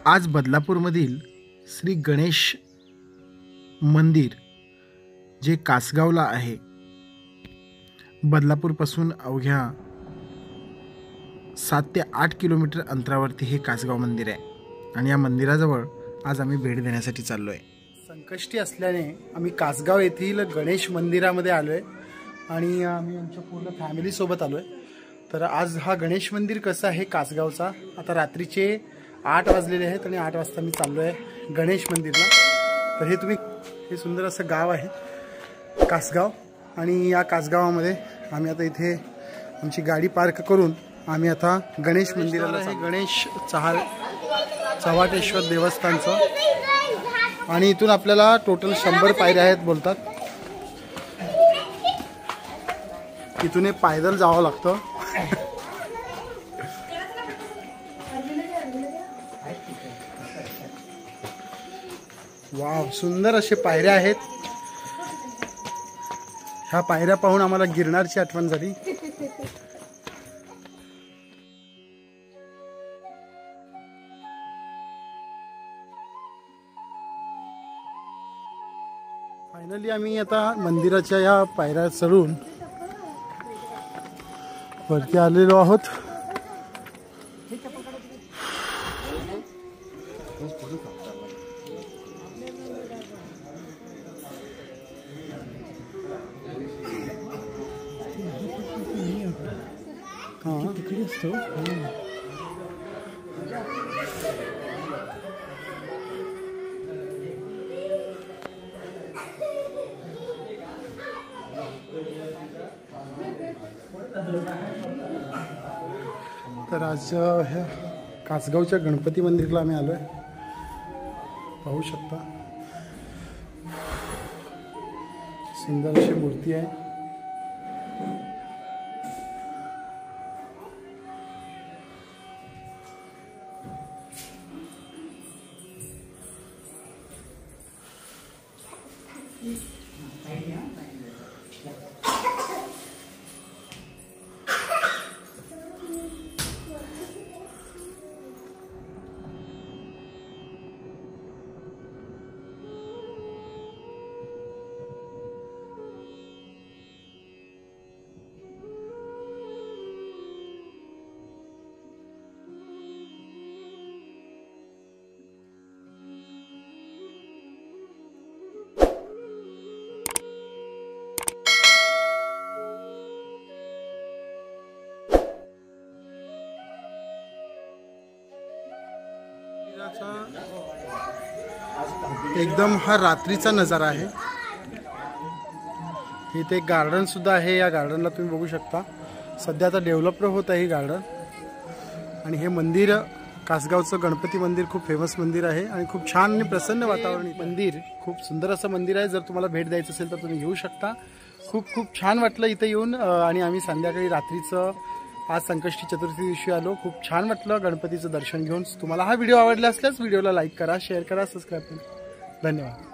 आज बदलापूरमधील श्री गणेश मंदिर जे कासगावला आहे, बदलापूरपासून अवघ्या 7 ते 8 किलोमीटर अंतरावरती हे कासगाव मंदिर आहे आणि या मंदिराजवळ आज आम्ही भेट देण्यासाठी चाललो आहे। संकष्टी असल्याने आम्ही कासगाव येथील गणेश मंदिरामध्ये आलो आहे आणि आम्ही आमच्या पूर्ण फॅमिली सोबत आलो आहे। तर आज हा गणेश मंदिर कसा आहे कासगावचा, आता रात्रीचे 8 वाजलेले आहेत आणि 8 वाजता मी चाललो आहे गणेश मंदिरला। तर हे तुम्ही हे सुंदर असं गाव आहे कासगाव आणि या कासगावामध्ये आम्ही आता इथे आमची गाडी पार्क करून आम्ही आता गणेश मंदिराला आहे। गणेश चव्हाटेश्वर देवस्थानचं आणि इथून आपल्याला टोटल 100 पायऱ्या आहेत बोलतात। इथून पायदल जावं लागतं। वाव, सुंदर असे पायऱ्या आहेत। ह्या पायऱ्या पाहून आम्हाला गिरनारची आठवण झाली। फायनली आम्ही आता मंदिराच्या या पायऱ्या चढून वरती आलेलो आहोत। तर आज ह्या कासगावच्या गणपती मंदिरला आम्ही आलोय, पाहू शकता सुंदर अशी मूर्ती आहे। एकदम हा रात्रीचा नजारा आहे। इथे एक गार्डन सुद्धा आहे। या गार्डनला तुम्ही बघू शकता, सध्या आता डेव्हलप होत आहे ही गार्डन। आणि हे मंदिर कासगावचं गणपती मंदिर खूप फेमस मंदिर आहे आणि खूप छान आणि प्रसन्न वातावरण मंदिर, खूप सुंदर असं मंदिर आहे। जर तुम्हाला भेट द्यायचं असेल तर तुम्ही येऊ शकता। खूप खूप छान वाटलं इथे येऊन आणि आम्ही संध्याकाळी रात्रीचं आज संकष्टी चतुर्थी दिवशी आलो। खूप छान वाटलं गणपतीचं दर्शन घेऊन। तुम्हाला हा व्हिडिओ आवडला असल्यास व्हिडिओला लाईक करा, शेअर करा, सबस्क्राईब करा। धन्यवाद।